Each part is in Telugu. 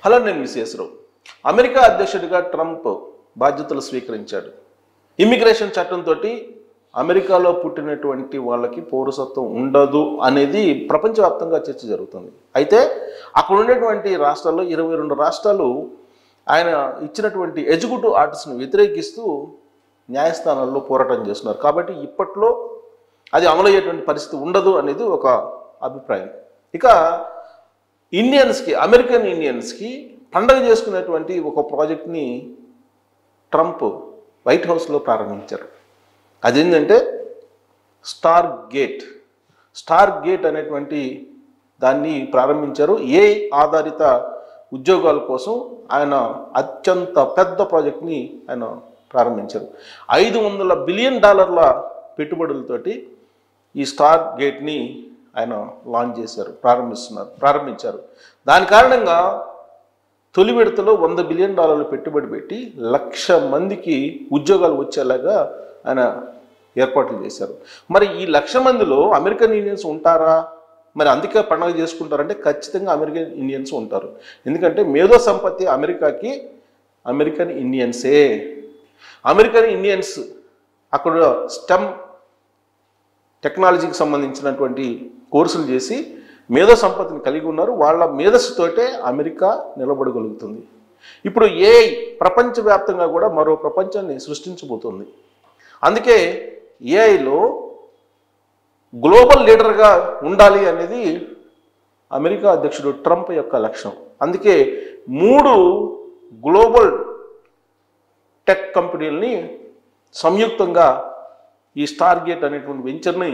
హలో, నేను మిస్ఎస్రావు. అమెరికా అధ్యక్షుడిగా ట్రంప్ బాధ్యతలు స్వీకరించాడు. ఇమ్మిగ్రేషన్ చట్టంతో అమెరికాలో పుట్టినటువంటి వాళ్ళకి పౌరసత్వం ఉండదు అనేది ప్రపంచవ్యాప్తంగా చర్చ జరుగుతుంది. అయితే అక్కడ ఉండేటువంటి రాష్ట్రాల్లో 22 రాష్ట్రాలు ఆయన ఇచ్చినటువంటి ఎగ్జిక్యూటివ్ ఆర్డర్స్ను వ్యతిరేకిస్తూ న్యాయస్థానాల్లో పోరాటం చేస్తున్నారు. కాబట్టి ఇప్పట్లో అది అమలయ్యేటువంటి పరిస్థితి ఉండదు అనేది ఒక అభిప్రాయం. ఇక ఇండియన్స్కి, అమెరికన్ ఇండియన్స్కి పండగ చేసుకునేటువంటి ఒక ప్రాజెక్ట్ని ట్రంప్ వైట్ హౌస్లో ప్రారంభించారు. అదేంటంటే స్టార్ గేట్ అనేటువంటి దాన్ని ప్రారంభించారు. ఏఐ ఆధారిత ఉద్యోగాల కోసం ఆయన అత్యంత పెద్ద ప్రాజెక్ట్ని ఆయన ప్రారంభించారు. $500 బిలియన్ పెట్టుబడులతోటి ఈ స్టార్ గేట్ని ఆయన లాంచ్ చేశారు, ప్రారంభించారు. దాని కారణంగా తొలి విడతలో $100 బిలియన్ పెట్టుబడి పెట్టి 1,00,000 మందికి ఉద్యోగాలు వచ్చేలాగా ఆయన ఏర్పాట్లు చేశారు. మరి ఈ 1,00,000 మందిలో అమెరికన్ ఇండియన్స్ ఉంటారా? మరి అందుకే పండుగ చేసుకుంటారంటే ఖచ్చితంగా అమెరికన్ ఇండియన్స్ ఉంటారు. ఎందుకంటే మేధో సంపత్తి అమెరికాకి అమెరికన్ ఇండియన్సే. అమెరికన్ ఇండియన్స్ అక్కడ స్టెమ్ టెక్నాలజీకి సంబంధించినటువంటి కోర్సులు చేసి మేధో సంపత్తిని కలిగి ఉన్నారు. వాళ్ళ మేధస్సుతోటే అమెరికా నిలబడగలుగుతుంది. ఇప్పుడు ఏఐ ప్రపంచవ్యాప్తంగా కూడా మరో ప్రపంచాన్ని సృష్టించబోతుంది. అందుకే ఏఐలో గ్లోబల్ లీడర్గా ఉండాలి అనేది అమెరికా అధ్యక్షుడు ట్రంప్ యొక్క లక్ష్యం. అందుకే 3 గ్లోబల్ టెక్ కంపెనీలని సంయుక్తంగా ఈ స్టార్ గేట్ అనేటువంటి వెంచర్ని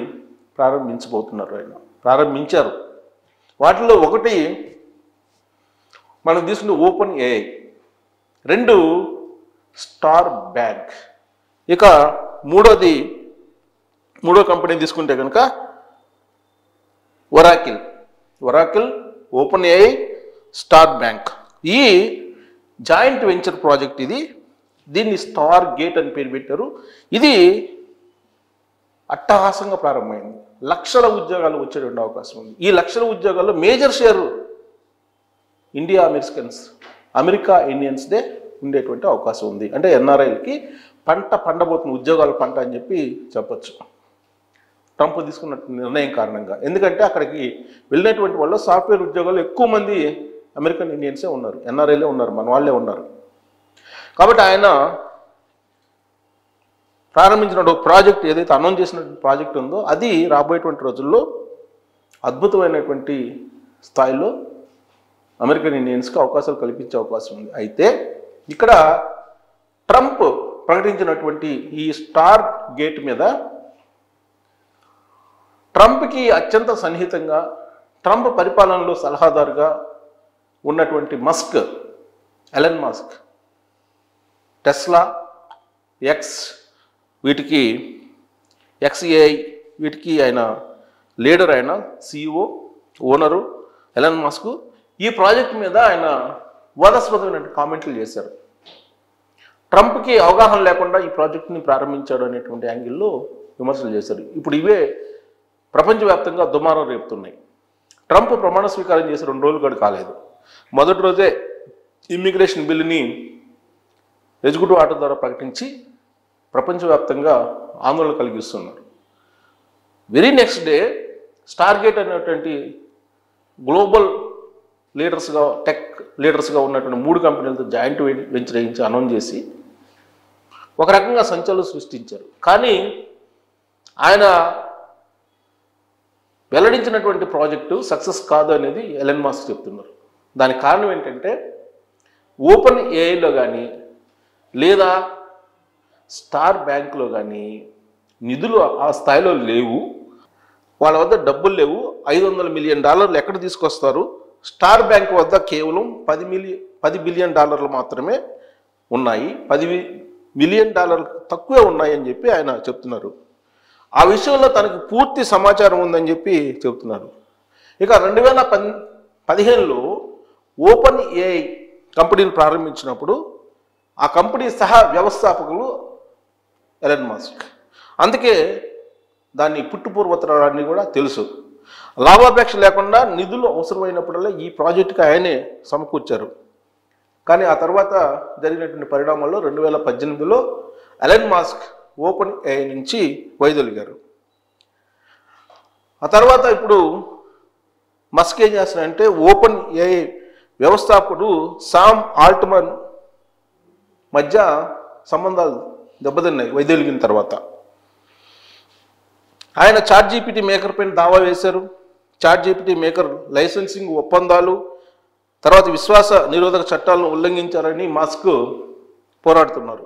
ప్రారంభించారు. వాటిలో ఒకటి మనం తీసుకుంటే ఓపెన్ ఏఐ, 2 స్టార్ బ్యాంక్, ఇక మూడో కంపెనీ తీసుకుంటే కనుక Oracle, open AI, star bank. ఈ జాయింట్ వెంచర్ ప్రాజెక్ట్ దీన్ని స్టార్ గేట్ అని పేరు పెట్టారు. ఇది అట్టహాసంగా ప్రారంభమైంది. 1,00,000 ఉద్యోగాలు వచ్చేటువంటి అవకాశం ఉంది. ఈ 1,00,000 ఉద్యోగాల్లో మేజర్ షేరు అమెరికా ఇండియన్స్దే ఉండేటువంటి అవకాశం ఉంది. అంటే ఎన్ఆర్ఐలకి పండబోతున్న ఉద్యోగాల పంట అని చెప్పచ్చు ట్రంప్ తీసుకున్న నిర్ణయం కారణంగా. ఎందుకంటే అక్కడికి వెళ్ళినటువంటి వాళ్ళు సాఫ్ట్వేర్ ఉద్యోగాలు ఎక్కువ మంది అమెరికన్ ఇండియన్సే ఉన్నారు, ఎన్ఆర్ఐలే ఉన్నారు, మన వాళ్ళే ఉన్నారు. కాబట్టి ఆయన ప్రారంభించిన ఒక ప్రాజెక్ట్, ఏదైతే అనౌన్స్ చేసినటువంటి ప్రాజెక్ట్ ఉందో అది రాబోయేటువంటి రోజుల్లో అద్భుతమైనటువంటి స్థాయిలో అమెరికన్ ఇండియన్స్కి అవకాశాలు కల్పించే అవకాశం ఉంది. అయితే ఇక్కడ ట్రంప్ ప్రకటించినటువంటి ఈ స్టార్ గేట్ మీద ట్రంప్కి అత్యంత సన్నిహితంగా, ట్రంప్ పరిపాలనలో సలహాదారుగా ఉన్నటువంటి ఎలన్ మస్క్, టెస్లా, XAI వీటికి ఆయన లీడర్, ఆయన CEO, ఓనరు ఎలన్ మస్క్ ఈ ప్రాజెక్ట్ మీద ఆయన వివాదాస్పదమైన కామెంట్లు చేశారు. ట్రంప్కి అవగాహన లేకుండా ఈ ప్రాజెక్ట్ని ప్రారంభించాడు అనేటువంటి యాంగిల్లో విమర్శలు చేశారు. ఇప్పుడు ఇవే ప్రపంచవ్యాప్తంగా దుమారం రేపుతున్నాయి. ట్రంప్ ప్రమాణ స్వీకారం చేసి 2 రోజులు కూడా కాలేదు. మొదటి రోజే ఇమ్మిగ్రేషన్ బిల్లుని ఎగ్జిక్యూటివ్ ఆర్డర్ ద్వారా ప్రకటించి ప్రపంచవ్యాప్తంగా ఆందోళన కలిగిస్తున్నారు. Very next day Stargate అనేటువంటి గ్లోబల్ టెక్ లీడర్స్గా ఉన్నటువంటి 3 కంపెనీలతో జాయింట్ వెంచర్ వేయించి అనౌన్స్ చేసి ఒక రకంగా సంచలనం సృష్టించారు. కానీ ఆయన వెల్లడించినటువంటి ప్రాజెక్టు సక్సెస్ కాదు అనేది ఎలన్ మస్క్ చెప్తున్నారు. దానికి కారణం ఏంటంటే ఓపెన్ ఏఐలో కానీ లేదా స్టార్ బ్యాంక్లో కానీ నిధులు ఆ స్థాయిలో లేవు, వాళ్ళ వద్ద డబ్బులు లేవు. $500 మిలియన్ ఎక్కడ తీసుకొస్తారు? స్టార్ బ్యాంక్ వద్ద కేవలం $10 బిలియన్ మాత్రమే ఉన్నాయి, $10 మిలియన్ తక్కువే ఉన్నాయి అని చెప్పి ఆయన చెప్తున్నారు. ఆ విషయంలో తనకు పూర్తి సమాచారం ఉందని చెప్పి చెప్తున్నారు. ఇక 2015లో ఓపెన్ ఏఐ కంపెనీని ప్రారంభించినప్పుడు ఆ కంపెనీ సహా వ్యవస్థాపకులు ఎలన్ మస్క్. అందుకే దాన్ని పుట్టుపూర్వోత్తరాన్ని కూడా తెలుసు. లాభాపేక్ష లేకుండా నిధులు అవసరమైనప్పుడల్లా ఈ ప్రాజెక్టుకి ఆయనే సమకూర్చారు. కానీ ఆ తర్వాత జరిగినటువంటి పరిణామాల్లో 2018లో ఎలన్ మస్క్ ఓపెన్ ఏఐ నుంచి వైదొలిగారు. ఆ తర్వాత ఇప్పుడు మస్క్ ఏం చేస్తున్నారంటే ఓపెన్ ఏఐ వ్యవస్థాపకుడు సామ్ ఆల్ట్మన్ మధ్య సంబంధాలు దెబ్బతిన్నాయి వైదొలిగిన తర్వాత. ఆయన చాట్‌జీపీటీ మేకర్ పైన దావా వేశారు. చాట్‌జీపీటీ మేకర్ లైసెన్సింగ్ ఒప్పందాలు, తర్వాత విశ్వాస నిరోధక చట్టాలను ఉల్లంఘించారని మస్క్ పోరాడుతున్నారు.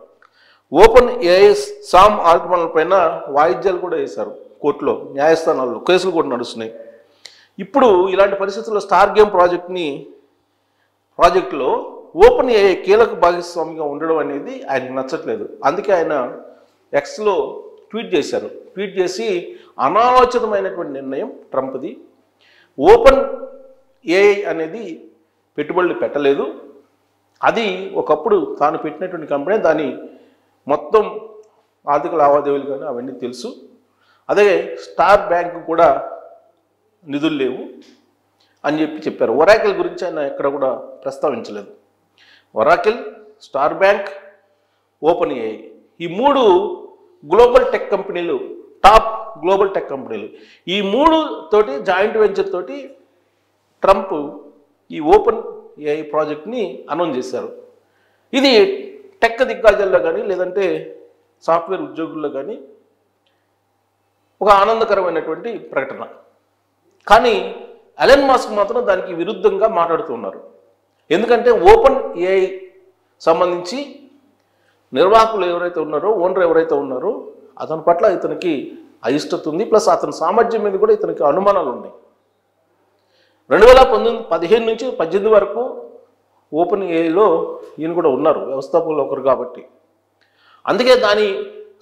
ఓపెన్ ఏఐ సామ్ ఆల్ట్మన్ పైన వాయిద్యాలు కూడా వేశారు కోర్టులో, న్యాయస్థానాల్లో కేసులు కూడా నడుస్తున్నాయి. ఇప్పుడు ఇలాంటి పరిస్థితుల్లో స్టార్ గేమ్ ప్రాజెక్టులో ఓపెన్ ఏఐ కీలక భాగస్వామిగా ఉండడం అనేది ఆయనకు నచ్చట్లేదు. అందుకే ఆయన ఎక్స్లో ట్వీట్ చేశారు. ట్వీట్ చేసి అనాలోచితమైనటువంటి నిర్ణయం ట్రంప్ది, ఓపెన్ ఏఐ అనేది పెట్టుబడులు పెట్టలేదు, అది ఒకప్పుడు తాను పెట్టినటువంటి కంపెనీ, దాని మొత్తం ఆర్థిక లావాదేవీలు కానీ అవన్నీ తెలుసు, అదే స్టార్ బ్యాంకు కూడా నిధులు లేవు అని చెప్పారు. ఒరాకిల్ గురించి ఆయన ఎక్కడ కూడా ప్రస్తావించలేదు. Oracle, star bank, open AI ఈ మూడు గ్లోబల్ టెక్ కంపెనీలు, టాప్ గ్లోబల్ టెక్ కంపెనీలు. ఈ మూడు తోటి జాయింట్ వెంచర్ తోటి ట్రంప్ ఈ ఓపెన్ ఏఐ ప్రాజెక్ట్ని అనౌన్స్ చేశారు. ఇది టెక్ దిగ్గజాల్లో కానీ లేదంటే సాఫ్ట్వేర్ ఉద్యోగుల్లో కానీ ఒక ఆనందకరమైనటువంటి ప్రకటన. కానీ ఎలన్ మస్క్ మాత్రం దానికి విరుద్ధంగా మాట్లాడుతున్నారు. ఎందుకంటే ఓపెన్ ఏఐ సంబంధించి నిర్వాహకులు ఎవరైతే ఉన్నారో, ఓనర్ ఎవరైతే ఉన్నారో అతని పట్ల ఇతనికి అయిష్టత ఉంది, ప్లస్ అతని సామర్థ్యం మీద కూడా ఇతనికి అనుమానాలు ఉన్నాయి. 2015 నుంచి 18 వరకు ఓపెన్ ఏఐలో ఈయన కూడా ఉన్నారు, వ్యవస్థాపకులు ఒకరు కాబట్టి. అందుకే దాని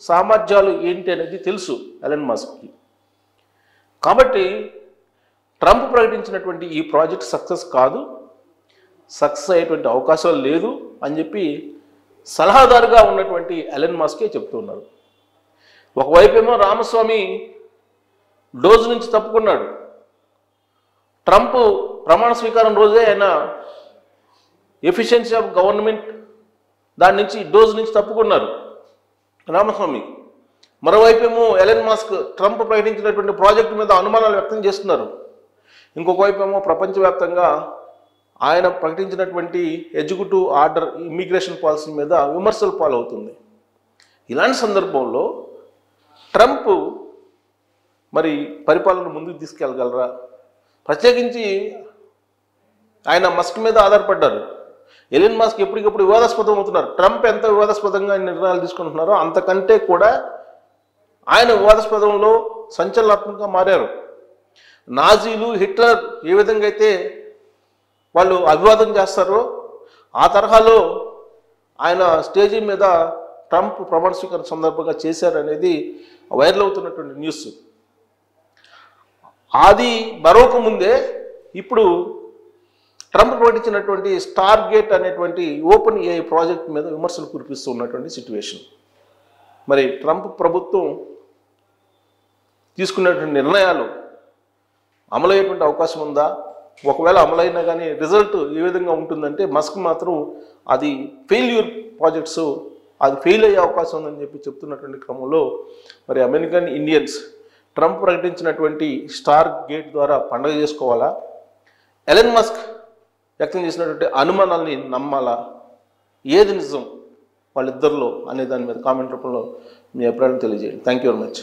సామర్థ్యాలు ఏంటి అనేది తెలుసు ఎలన్ మస్క్కి. కాబట్టి ట్రంప్ ప్రకటించినటువంటి ఈ ప్రాజెక్ట్ సక్సెస్ కాదు, సక్సెస్ అయ్యేటువంటి అవకాశాలు లేదు అని చెప్పి సలహాదారుగా ఉన్నటువంటి ఎలన్ మస్కే చెప్తున్నారు. ఒకవైపేమో రామస్వామి డోజ్ నుంచి తప్పుకున్నాడు. ట్రంప్ ప్రమాణ స్వీకారం రోజే ఆయన ఎఫిషియన్సీ ఆఫ్ గవర్నమెంట్ దాని నుంచి డోజ్ నుంచి తప్పుకున్నారు రామస్వామి. మరోవైపేమో ఎలన్ మస్క్ ట్రంప్ ప్రకటించినటువంటి ప్రాజెక్టు మీద అనుమానాలు వ్యక్తం చేస్తున్నారు. ఇంకొక వైపేమో ప్రపంచవ్యాప్తంగా ఆయన ప్రకటించినటువంటి ఎగ్జిక్యూటివ్ ఆర్డర్ ఇమ్మిగ్రేషన్ పాలసీ మీద విమర్శలు పాలవుతుంది. ఇలాంటి సందర్భంలో ట్రంప్ మరి పరిపాలన ముందుకు తీసుకెళ్ళగలరా? ప్రత్యేకించి ఆయన మస్క్ మీద ఆధారపడ్డారు. ఎలన్ మస్క్ ఎప్పటికప్పుడు వివాదాస్పదం అవుతున్నారు. ట్రంప్ ఎంత వివాదాస్పదంగా నిర్ణయాలు తీసుకుంటున్నారో అంతకంటే కూడా ఆయన వివాదాస్పదంలో సంచలనాత్మకంగా మారారు. నాజీలు, హిట్లర్ ఏ విధంగా అయితే వాళ్ళు అభివాదం చేస్తారో ఆ తరహాలో ఆయన స్టేజీ మీద ట్రంప్ ప్రమాణ స్వీకారం సందర్భంగా చేశారనేది వైరల్ అవుతున్నటువంటి న్యూస్. అది మరొక ముందే ఇప్పుడు ట్రంప్ ప్రకటించినటువంటి స్టార్ గేట్ అనేటువంటి ఓపెన్ ఏఐ ప్రాజెక్ట్ మీద విమర్శలు కురిపిస్తూ ఉన్నటువంటి సిచ్యువేషన్. మరి ట్రంప్ ప్రభుత్వం తీసుకున్నటువంటి నిర్ణయాలు అమలయ్యేటువంటి అవకాశం ఉందా? ఒకవేళ అమలైనా కానీ రిజల్ట్ ఏ విధంగా ఉంటుందంటే మస్క్ మాత్రం అది ఫెయిల్యూర్ ప్రాజెక్ట్స్, అది ఫెయిల్ అయ్యే అవకాశం ఉందని చెప్తున్నటువంటి క్రమంలో మరి అమెరికన్ ఇండియన్స్ ట్రంప్ ప్రకటించినటువంటి స్టార్ గేట్ ద్వారా పండుగ చేసుకోవాలా, ఎలన్ మస్క్ వ్యక్తం చేసినటువంటి అనుమానాల్ని నమ్మాలా, ఏది నిజం వాళ్ళిద్దరిలో అనే దాని మీద కామెంట్ రూపంలో మీ అభిప్రాయం తెలియజేయండి. Thank you very much.